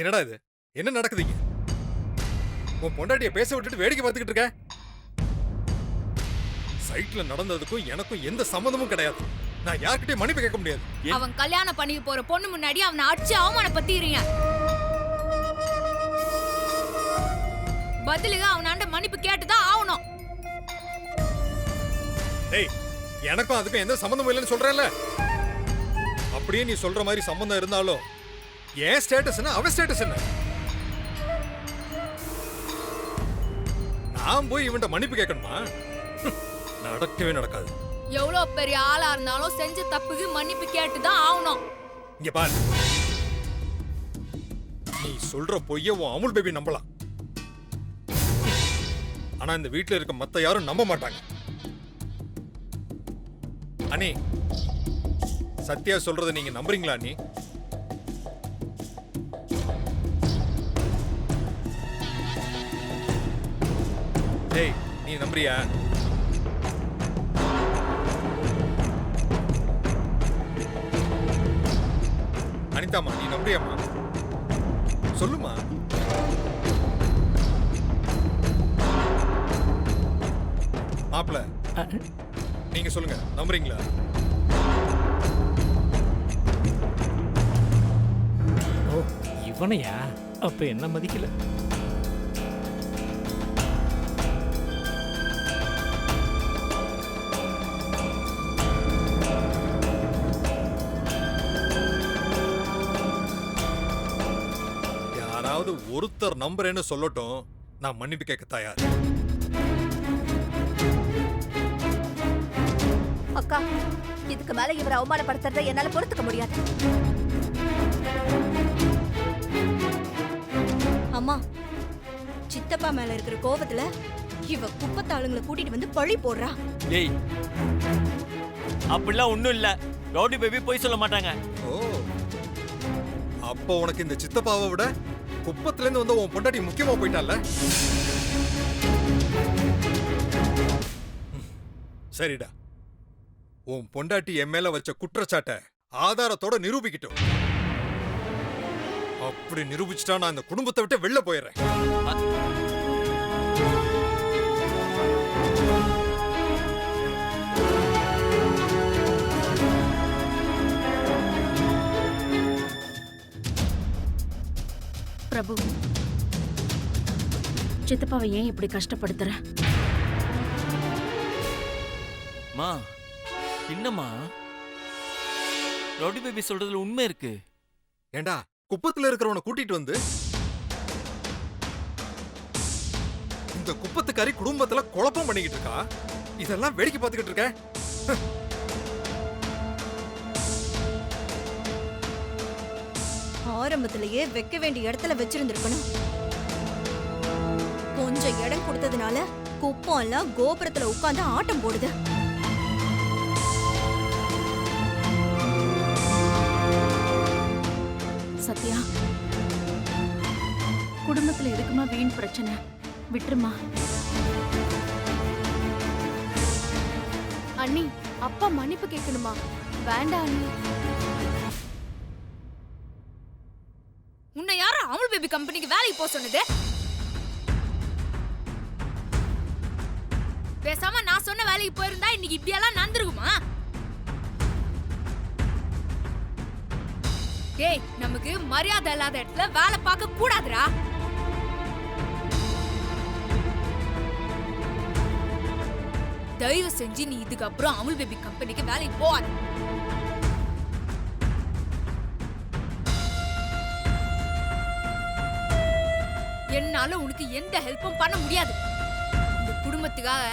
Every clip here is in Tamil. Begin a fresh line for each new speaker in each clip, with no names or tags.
என்னடா இது? என்ன நடக்குதுங்க? உன் பொண்டாட்டிய பேச விட்டுட்டு வேடிக்கை பார்த்துக்கிட்டு இருக்க? சைட்ல நடந்ததுக்கும் எனக்கும் எந்த சம்மந்தமும் கிடையாது. நான் யார்கிட்டயும் மன்னிப்பு கேட்க முடியாது.
அவன் கல்யாணம் பண்ணி போற பொண்ணு முன்னாடி அவனை அடிச்சு அவமானப்படுத்திடுறீங்க. பதிலுக்கு அவனாண்ட மன்னிப்பு கேட்டுதான் ஆகணும்.
டேய், எனக்கும் அதுக்கும் எந்த சம்பந்தமும் இல்லைன்னு சொல்றேன்ல. அப்படியே நீ சொல்ற மாதிரி சம்பந்தம் இருந்தாலும் ஏன் ஸ்டேட்டஸ் என்ன, அவன் ஸ்டேட்டஸ் என்ன? நான் போய் இவன்ட்ட மன்னிப்பு கேட்கணுமா? நடக்கவே நடக்காது.
எவ்வளவு பெரிய ஆளா இருந்தாலும் செஞ்ச தப்புக்கு மன்னிப்பு கேட்டுதான் ஆகணும்.
இங்க பாரு, நீ சொல்ற பொய்ய உன் அமுல் பேபி நம்பலாம். ஆனா இந்த வீட்டுல இருக்க மத்த யாரும் நம்ப மாட்டாங்க. அண்ணி, சத்யா சொல்றத நீங்க நம்புறீங்களா அண்ணி? டேய், நீ நம்புறியா? அனிதாமா, நீ நம்புறியாமா? சொல்லுமா. மாப்ள, நீங்க சொல்லுங்க, நம்புறீங்களா?
ஓ, இவனையா? அப்ப என்ன மதிக்கல.
யாராவது ஒருத்தர் நம்புறேன்னு சொல்லட்டும், நான் மன்னிப்பு கேட்க தயார்.
அக்கா, இதுக்கு மேல இவரை அவமானப்படுத்துறத என்னால பொறுத்துக்க முடியாது.
அம்மா, சித்தப்பா மேல இருக்கிற கோபத்துல இவ குப்பத்த ஆளுங்களை கூட்டிட்டு வந்து பழி போடுறா.
ஏய், அப்படிலாம் ஒண்ணும் இல்ல. ரவுடி பேபி போய் சொல்ல மாட்டாங்க.
ஓ, அப்போ உனக்கு இந்த சித்தப்பாவை விட குப்பத்துல இருந்து வந்த உன் பொண்டாட்டி முக்கியமா போயிட்டால? சரிடா, உன் பொண்டாட்டி என் மேல வச்ச குற்றச்சாட்டை ஆதாரத்தோட நிரூபிக்கிட்டோம். அப்படி நிரூபிச்சுட்டா நான் இந்த குடும்பத்தை விட்டு வெளில போயிடுறேன்.
பிரபு, சித்தப்பாவை ஏன் இப்படி கஷ்டப்படுத்துற?
மா, என்னம்மா? ரவுடி பேபி சொல்றதுல உண்மை இருக்கு.
ஏண்டா, குப்பத்துல இருக்கிறவனை கூட்டிட்டு வந்து இந்த குப்பத்துக்காரி குடும்பத்துல குழப்பம் பண்ணிக்கிட்டு இருக்கா. இதெல்லாம் வேடிக்கை பார்த்துக்கிட்டு இருக்க.
ஆரம்பத்திலேயே வைக்க வேண்டிய இடத்துல வச்சிருந்திருக்கணும். கொஞ்சம் இடம் கொடுத்ததுனால குப்பம் எல்லாம் கோபுரத்துல உட்கார்ந்து ஆட்டம் போடுது.
சத்யா, குடும்பத்துல எதுக்குமா வீண் பிரச்சனை? விட்டுருமா.
அண்ணி, அப்பா மன்னிப்பு கேட்கணுமா? வேண்டாம் அண்ணி. உன்னை யாரு அமுல் பேபி கம்பெனிக்கு வேலைக்கு போக சொன்னது? பேசாம நான் சொன்ன வேலைக்கு போயிருந்தா இன்னைக்கு இப்படியெல்லாம் நடந்துருக்குமா? டேய், நமக்கு மரியாதை இல்லாத இடத்துல வேலை பார்க்க கூடாதுடா. தயவு செஞ்சு நீ இதுக்கப்புறம் அமுல் பேபி கம்பெனிக்கு வேலைக்கு போகாத. என்னால உனக்கு எந்த ஹெல்ப்பும் பண்ண முடியாது. இந்த குடும்பத்துக்காக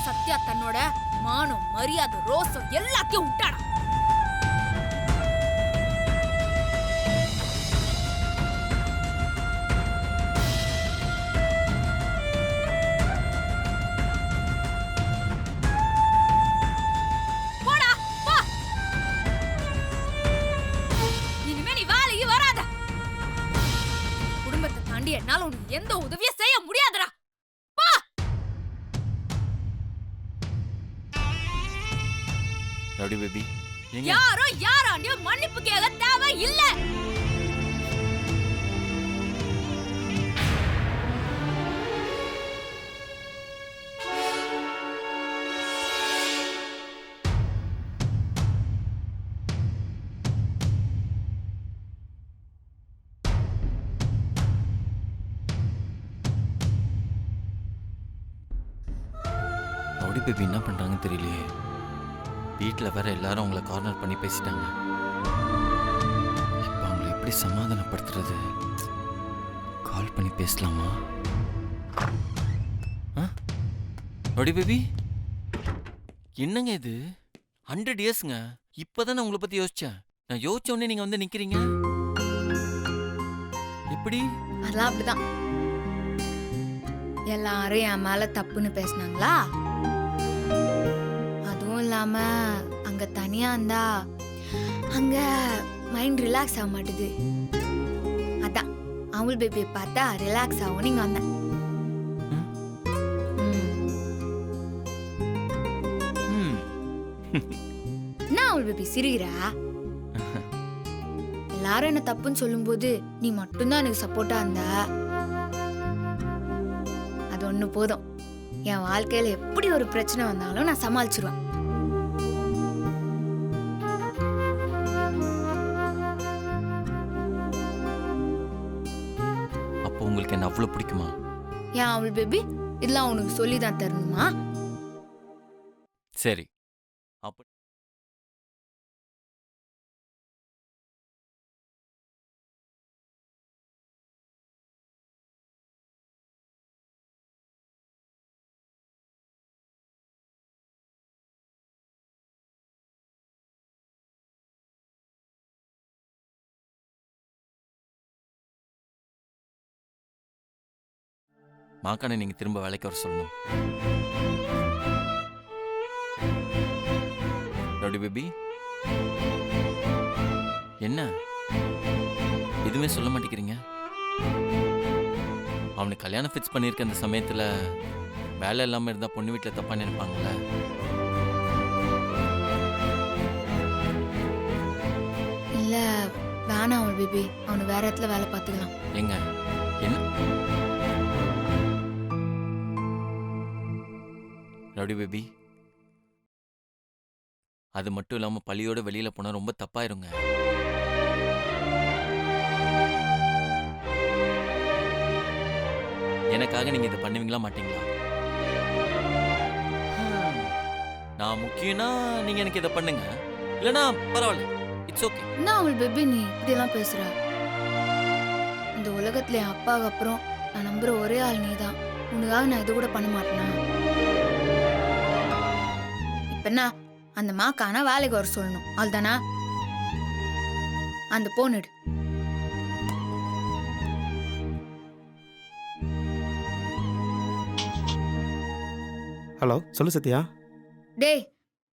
சத்யா தன்னோட மானம், மரியாதை, ரோசம் எல்லாத்தையும் விட்டாடா. போடா, போ. இனிமே நீ வேலைக்கு வராத. குடும்பத்தை தாண்டி என்னால உனக்கு எந்த உதவியும் செய்ய முடியாதுடா.
ரவுடி பேபி,
யாரோ யாராண்டியோ மன்னிப்பு கேட்க தேவை இல்ல.
ரவுடி பேபி என்ன பண்றாங்கன்னு தெரியலையே. வீட்டில் வேற எல்லாரும் அவங்கள கார்னர் பண்ணி பேசிட்டாங்க. இப்போ அவங்கள எப்படி சமாதானப்படுத்துறது? கால் பண்ணி பேசலாமா? ரவுடி பேபி, என்னங்க இது? 100 இயர்ஸ்ங்க. இப்பதான் நான் உங்களை பத்தி யோசிச்சேன். நான் யோசிச்ச உடனே நீங்க வந்து நிக்கிறீங்க. எப்படி?
அதெல்லாம் அப்படிதான். எல்லாரும் என் மேல தப்புன்னு பேசினாங்களா, அதுவும் இல்லாம அங்க தனியா இருந்தா அங்க மைண்ட் ரிலாக்ஸ் ஆக மாட்டுது. அதான் அமுல் பேபியை பார்த்தா ரிலாக்ஸ் ஆகும் நீங்க வந்தேன். என்ன அமுல் பேபி சிரிக்கிறா? எல்லாரும் என்ன தப்புன்னு சொல்லும்போது நீ மட்டும்தான் எனக்கு சப்போர்ட்டா இருந்த. அது ஒண்ணு போதும். என் வாழ்க்கையில எப்படி ஒரு பிரச்சனை வந்தாலும் நான் சமாளிச்சிருவேன்.
அப்போ உங்களுக்கு என்ன அவ்வளவு பிடிக்குமா?
ஏன் அவள் பேபி, இதெல்லாம் உனக்கு சொல்லிதான் தரணுமா?
சரி, அப்ப மாக்கானை நீங்க திரும்ப வேலைக்கு வர சொல்லணும். ரவுடி பேபி, என்ன எதுவுமே சொல்ல மாட்டேங்கிறீங்க? அவனுக்கு கல்யாணம் ஃபிக்ஸ் பண்ணியிருக்க அந்த சமயத்துல வேலை இல்லாம இருந்தா பொண்ணு வீட்டில் தப்பா நினைப்பாங்கல்ல?
இல்ல வேணாம் அவள் பேபி, அவனு வேற இடத்துல வேலை பார்த்துக்கலாம்.
எங்க என்ன ரவுடி பேபி, அது மட்டும் இல்லாம பள்ளியோட வெளியில போனா ரொம்ப தப்பாயிருங்க. எனக்காக நீங்க இதை பண்ணுவீங்களா மாட்டீங்களா? நான் முக்கியம்னா நீங்க எனக்கு இதை பண்ணுங்க, இல்லனா பரவாயில்ல, இட்ஸ் ஓகே.
என்ன அவள் பேபி நீ இப்படி எல்லாம் பேசுற? இந்த உலகத்துல என் அப்பாவுக்கு அப்புறம் நான் நம்புற ஒரே ஆள் நீதான். உனக்காக நான் இது கூட பண்ண மாட்டேனா? இப்ப என்ன அந்த மாக்கான வேலைக்கு வர சொல்லணும், அதுதானா? அந்த போனிடு.
ஹலோ, சொல்லு சத்யா.
டேய்,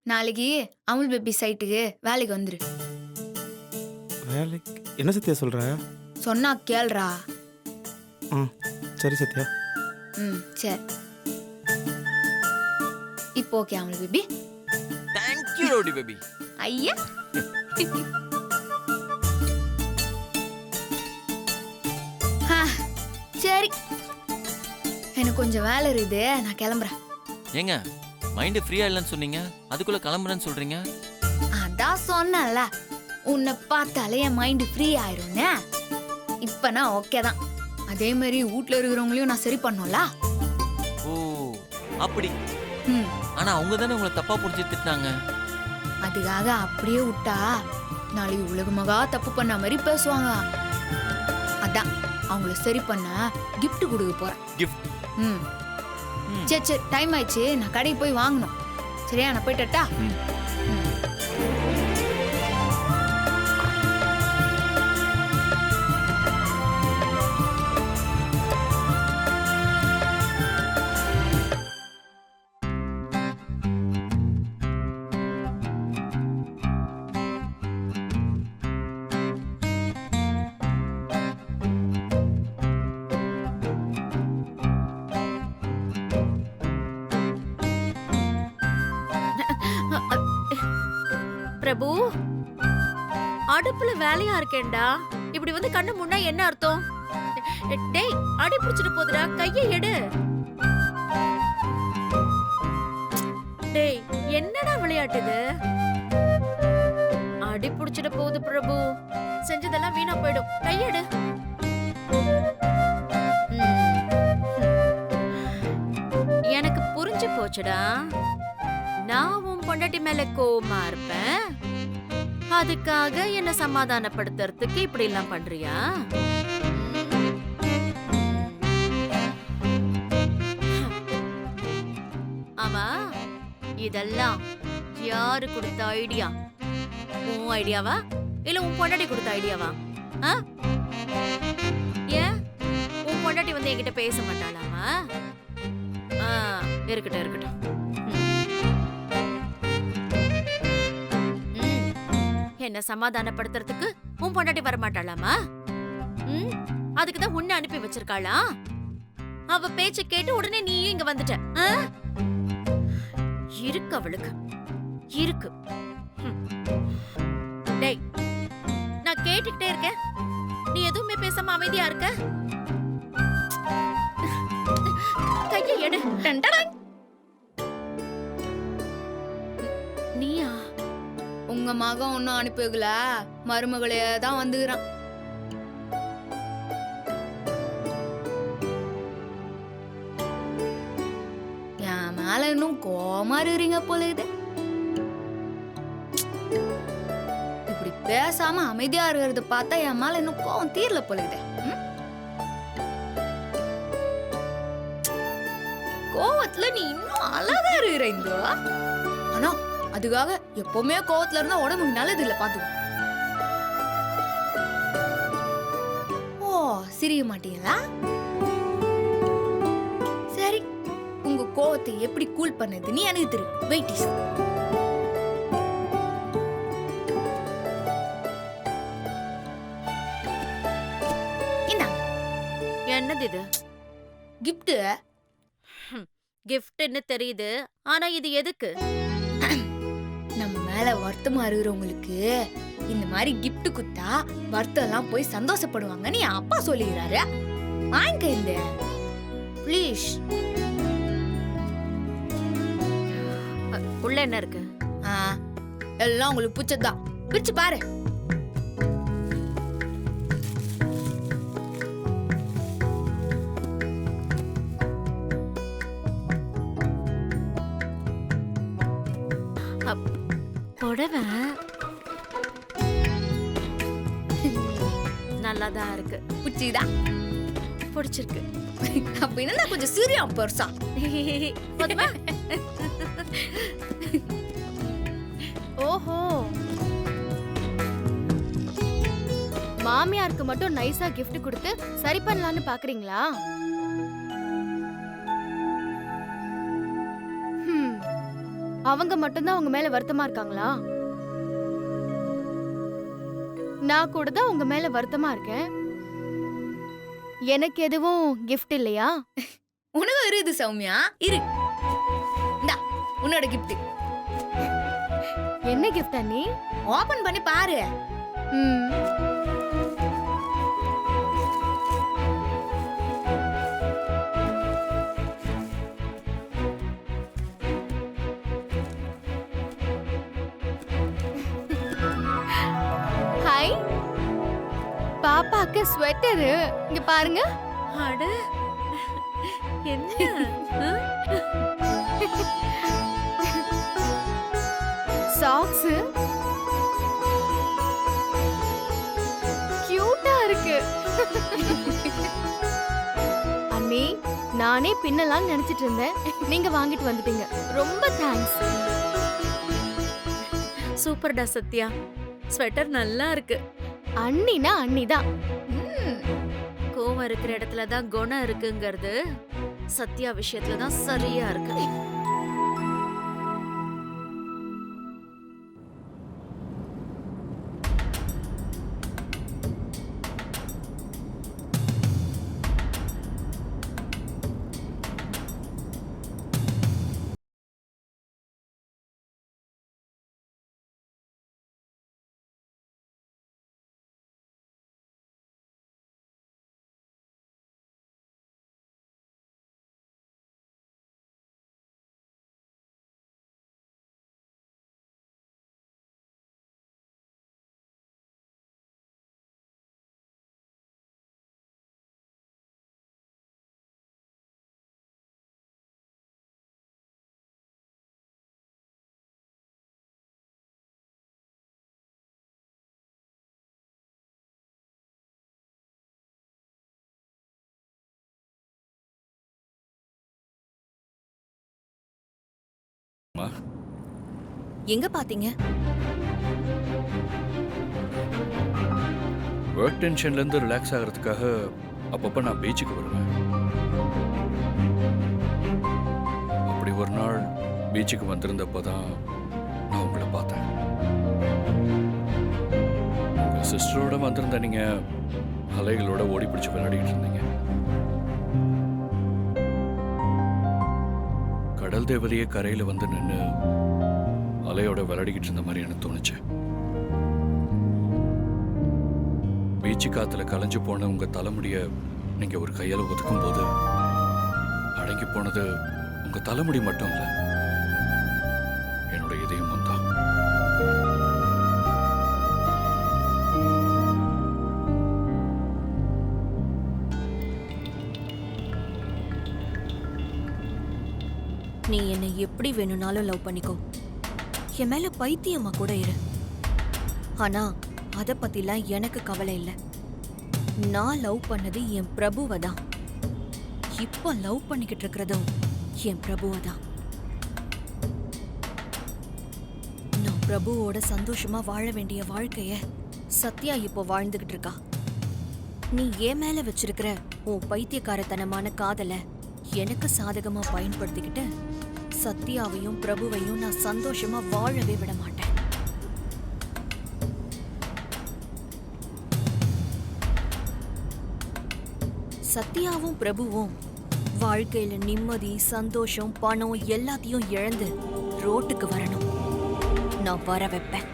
நாளைக்கு அமுல் பேபி சைட்டுக்கு வேலைக்கு வந்துரு.
வேலைக்கு என்ன சத்யா சொல்ற?
சொன்னா கேள்றா.
சரி சத்யா.
சரி. இப்போ okay Amul baby?
Thank you rowdy baby.
ஐயா சரி, எனக்கு கொஞ்சம் வேலை இருக்குது, நான் கிளம்புறேன்.
ஏங்க மைண்ட் ஃப்ரீயா இல்லைன்னு சொன்னீங்க, அதுக்குள்ள கிளம்புறேன்னு சொல்றீங்க?
அதான் சொன்னல, உன்னை பார்த்தாலே என் மைண்ட் ஃப்ரீ ஆயிரும்னு. இப்ப நான் ஓகே தான். அதே மாதிரி வீட்ல இருக்கிறவங்களையும் நான் சரி பண்ணோம்ல.
ஓ அப்படி. ஆனா அவங்க தானே உங்களை தப்பா புரிஞ்சு திட்டினாங்க.
அதுக்காக அப்படியே விட்டா நாளைக்கு உலக மகா தப்பு பண்ண மாதிரி பேசுவாங்க. அதான் அவங்கள சரி பண்ண gift கொடுக்க போறேன்.
கிஃப்ட்?
சரி சரி, டைம் ஆயிடுச்சு, நான் கடைக்கு போய் வாங்கணும். சரியா, நான் போயிட்டா?
பிரபு, அடுப்புல வேலையா இருக்கேன்டா. இப்படி வந்து கண்ணு முன்னா என்ன அர்த்தம்? டேய், அடி புடிச்சிட்டு போதுடா, கையை எடு. டேய், என்னடா விளையாட்டுது? அடி புடிச்சிட்டு போகுது பிரபு. செஞ்சதெல்லாம் வீணா போயிடும், கையெடு. எனக்கு புரிஞ்சு போச்சுடா. பொண்டாட்டி மேல கோவமா இருப்பேன். அதுக்காக என்ன சமாதானப்படுத்துறதுக்கு இப்படி எல்லாம் பண்றியா? ஆமா, இதெல்லாம் யாரு கொடுத்த ஐடியா? உன் ஐடியாவா இல்ல உன் பொண்டாட்டி கொடுத்த ஐடியாவா? ஆ? ஏன் உன் பொண்டாட்டி வந்து என்கிட்ட பேச மாட்டாளாமா? ஆ, இருக்கட்டும் இருக்கட்டும். ம். என்ன சமாதானப்படுத்துறதுக்கு உன் பொண்டாட்டி வர மாட்டாளாமா? அதுக்குதான் உன்னை அனுப்பி வச்சிருக்காளா? அவ பேச்ச கேட்டு உடனே நீயும் இங்க வந்துட்ட. ஆ? இருக்கு அவளுக்கு இருக்கு. டேய், நான் கேட்டுக்கிட்டே இருக்கேன், நீ எதுவுமே பேசாம அமைதியா இருக்க. கையை எடு. டண்டடன். நீயா?
உங்க மகன் ஒன்னும் அனுப்பி வைக்கல, மருமகளே தான் வந்துக்கிறான். என் மேல இன்னும் கோமா இருக்கிறீங்க போல இது. இப்படி பேசாம அமைதியா இருக்கிறத பார்த்தா என் மேல இன்னும் கோவம் தீரல போல இது. கோவத்துல நீ இன்னும் அழகா இருக்கிற இந்தோ. ஆனா அதுக்காக எப்பவுமே கோவத்துல இருந்தா உடம்புக்கு நல்லது இல்ல, பாத்துக்கோ. ஓ, சிரிக்க மாட்டீங்களா? சரி, உங்க கோவத்தை எப்படி கூல் பண்ணது நீ எனக்கு தெரியும். Wait is.
என்னது இது?
கிஃப்ட்.
கிஃப்ட்னு தெரியுது, ஆனா இது எதுக்கு?
நம்ம மேல வருத்தமா இருக்கிறவங்களுக்கு இந்த மாதிரி கிஃப்ட் குத்தா வருத்தம் எல்லாம் போய் சந்தோஷப்படுவாங்கன்னு என் அப்பா சொல்லிக்கிறாரு. வாங்கிக்க இந்த ப்ளீஸ்.
உள்ள என்ன இருக்கு?
எல்லாம் உங்களுக்கு பிடிச்சதுதான், பிரிச்சு பாரு.
புடவை நல்லாதான் இருக்கு.
பிடிச்சிதா?
பிடிச்சிருக்கு.
அப்ப என்ன கொஞ்சம் சீரியம் பெருசா.
போதுமா?
ஓஹோ, மாமியாருக்கு மட்டும் நைஸா gift கொடுத்து சரி பண்ணலாம்னு பாக்குறீங்களா? அவங்க மட்டும்தான் உங்க மேல வருத்தமா இருக்காங்களா? நான் கூட தான் உங்க மேல வருத்தமா இருக்கேன். எனக்கு எதுவும் gift இல்லையா?
உனக்கு இருக்குது சௌமியா, இரு. இந்தா உன்னோட gift.
என்ன gift அண்ணி?
ஓபன் பண்ணி பாரு.
ஹாய், பாப்பாக்கு ஸ்வெட்டரு. இங்க பாருங்க.
அட, என்ன?
சாக்ஸ் கியூட்டா இருக்கு. அண்ணி, நானே பின்னலாம்னு நினைச்சிட்டு இருந்தேன், நீங்க வாங்கிட்டு வந்துட்டீங்க. ரொம்ப தேங்க்ஸ்.
சூப்பர்டா சத்யா, ஸ்வெட்டர் நல்லா இருக்கு.
அண்ணினா அண்ணிதான்.
கோவம் இருக்கிற இடத்துல தான் குணம் இருக்குங்கிறது சத்யா விஷயத்துல தான் சரியா இருக்கு. எங்க பாத்தீங்க?
ஒர்க் டென்ஷன்லேருந்து ரிலாக்ஸ் ஆகிறதுக்காக அப்பப்போ நான் பீச்சுக்கு வருவேன். அப்படி ஒரு நாள் பீச்சுக்கு வந்திருந்தப்போ தான் நான் உங்களை பார்த்தேன். உங்கள் சிஸ்டரோட வந்திருந்த நீங்கள் அலைகளோட ஓடி பிடிச்சி விளையாடிட்டு இருந்தீங்க. கடல் தேவதையே கரையில் வந்து நின்று அலையோட விளையாடிக்கிட்டு இருந்த மாதிரி எனக்கு தோணுச்சு. பீச்சு காத்துல கலைஞ்சு போன உங்க தலைமுடிய நீங்க ஒரு கையால ஒதுக்கும் போது அடங்கி போனது உங்க தலைமுடி மட்டும் இல்ல, என்னோட இதயமும் தான்.
நீ என்னை எப்படி வேணும்னாலும் லவ் பண்ணிக்கோ, என் மேல பைத்தியமா கூட இரு. ஆனா அத பத்திலாம் எனக்கு கவலை இல்லை. நான் லவ் பண்ணது என் பிரபுவை தான். இப்போ லவ் பண்ணிக்கிட்டு இருக்கிறதும் என் பிரபுவை தான். நான் பிரபுவோட சந்தோஷமா வாழ வேண்டிய வாழ்க்கைய சத்யா இப்போ வாழ்ந்துகிட்டு இருக்கா. நீ என் மேல வச்சிருக்கிற உன் பைத்தியக்காரத்தனமான காதலை எனக்கு சாதகமா பயன்படுத்திக்கிட்டு சத்யாவையும் பிரபுவையும் நான் சந்தோஷமா வாழவே விட மாட்டேன். சத்யாவும் பிரபுவும் வாழ்க்கையில நிம்மதி, சந்தோஷம், பணம் எல்லாத்தையும் இழந்து ரோட்டுக்கு வரணும். நான் வர வைப்பேன்.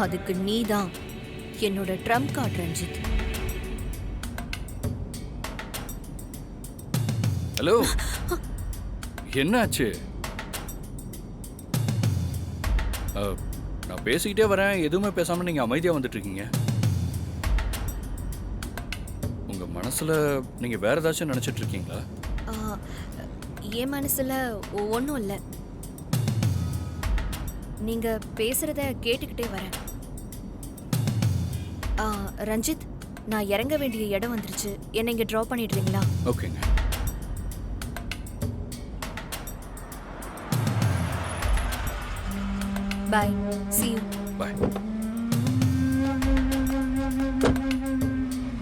அதுக்கு நீதான் என்னோட ட்ரம்ப் கார்டு ரஞ்சித்.
ஹலோ, என்னாச்சு? நான் பேசிக்கிட்டே வரேன், எதுவுமே பேசாம நீங்க அமைதியா வந்துட்டு இருக்கீங்க. உங்க மனசுல நீங்க வேற ஏதாச்சும் நினைச்சிட்டு இருக்கீங்களா?
என் மனசுல ஒன்றும் இல்லை. நீங்க பேசுறத கேட்டுக்கிட்டே வரேன். ரஞ்சித், நான் இறங்க வேண்டிய இடம் வந்துருச்சு. என்னை இங்க ட்ராப் பண்ணிடுறீங்களா?
ஓகேங்க.
Bye. See you.
Bye.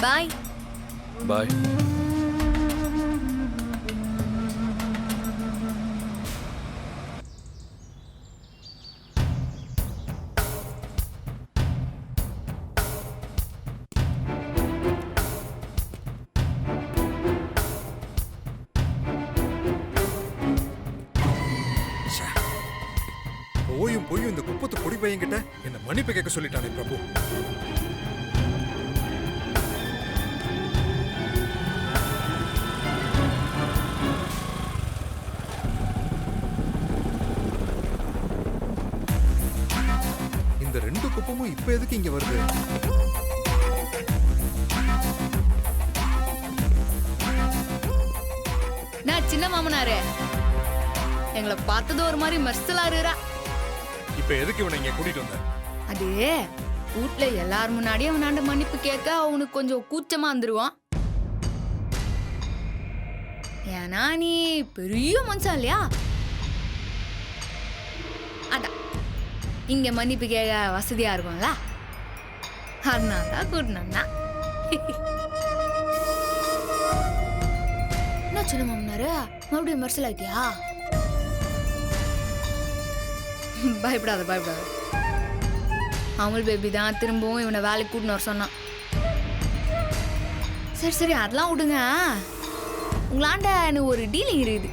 Bye.
Bye.
போயும் இந்த குப்பத்து பொடி பையன்கிட்ட என்ன மன்னிப்பு கேட்க சொல்லிட்டானே பிரபு. இந்த ரெண்டு குப்பமும் இப்ப எதுக்கு இங்க வருது?
நான் சின்ன மாமனாரே, எங்களை பார்த்தது ஒரு மாதிரி மர்சலாருரா.
இப்ப எதுக்கு இவனை இங்க கூட்டிட்டு வந்த?
அது வீட்ல எல்லார் முன்னாடியும் அவனாண்ட மன்னிப்பு கேட்க அவனுக்கு கொஞ்சம் கூச்சமா வந்துருவான். ஏன்னா நீ பெரிய மனுஷன் இல்லையா, அதான் இங்க மன்னிப்பு கேட்க வசதியா இருக்கும்ல, அதனாலதான் கூட்டினா. என்ன சின்ன மாமனாரு, மறுபடியும் மர்சல் ஆயிட்டியா? பயப்படாத பயப்படாத. அமுல் பேபி தான் திரும்பவும் இவனை வேலைக்கு கூட்டின்னு வர சொன்னான். சரி சரி அதெல்லாம் விடுங்க. உங்களாண்ட எனக்கு ஒரு டீலிங் இருக்குது.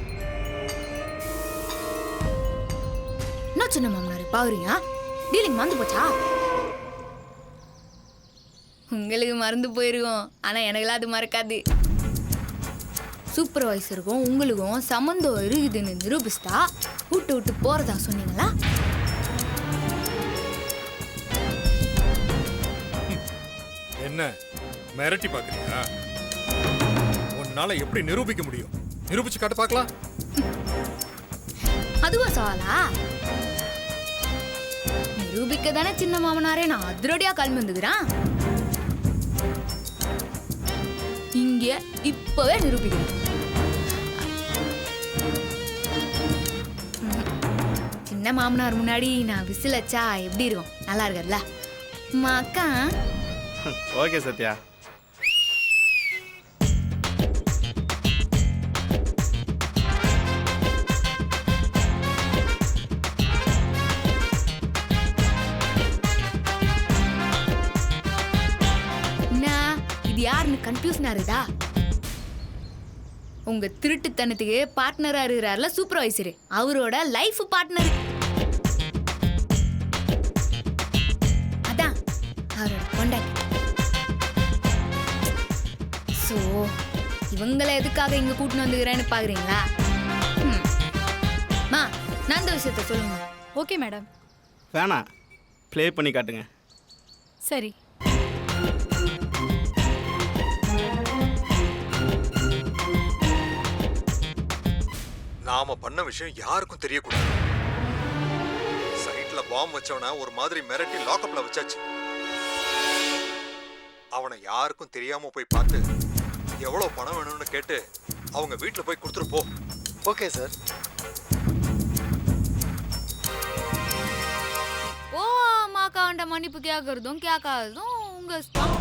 என்ன சின்ன மாமனாரு பாக்குறீங்க, டீலிங் மறந்து போச்சா? உங்களுக்கு மறந்து போயிருக்கும், ஆனா எனக்குலாம் அது மறக்காது. சூப்பர்வைசருக்கும் உங்களுக்கும் சம்மந்தம் இருக்குதுன்னு நிரூபிச்சிட்டா விட்டு விட்டு போறதா சொன்னீங்களா?
என்ன மிரட்டி பாக்குறீங்களா? உன்னால எப்படி நிரூபிக்க முடியும்? நிரூபிச்சு காட்டு பார்க்கலாம்.
அதுவா சவாலா? நிரூபிக்க தானே சின்ன மாமனாரே நான் அதிரடியா கிளம்பி வந்துக்கிறேன். இங்க இப்பவே நிரூபிக்கிறேன். சின்ன என்ன மாமனார் முன்னாடி நான் விசில் வச்சா எப்படி இருக்கும்? நல்லா இருக்குல்ல? அம்மா அக்கா
ஓகே சத்யா.
என்ன இது யாருன்னு கன்ஃபியூஷனா இருக்குதா? உங்க திருட்டுத்தனத்துக்கு பார்ட்னரா இருக்கிறார்ல சூப்பர்வைசர், அவரோட லைஃப் பார்ட்னர். அதான் அவரோட கான்டாக்ட். சோ இவங்கள எதுக்காக இங்க கூட்டின்னு வந்துக்கிறேன்னு பாக்குறீங்களா? மா நான் அந்த விஷயத்த சொல்லுங்க.
Okay madam.
வேணா ப்ளே பண்ணி காட்டுங்க.
சரி.
நாம பண்ண விஷயம் யாருக்கும் தெரியக்கூடாது. சைட்ல பாம்பு வச்சவன ஒரு மாதிரி மிரட்டி லாக்அப்ல வச்சாச்சு. அவனை யாருக்கும் தெரியாம போய் பார்த்து எவ்வளவு பணம் வேணும்னு கேட்டு அவங்க வீட்டுல போய் கொடுத்துட்டு போ.
Okay sir.
ஓ அம்மாக்காண்ட மன்னிப்பு கேட்கறதும் கேட்காததும் உங்க இஷ்டம்.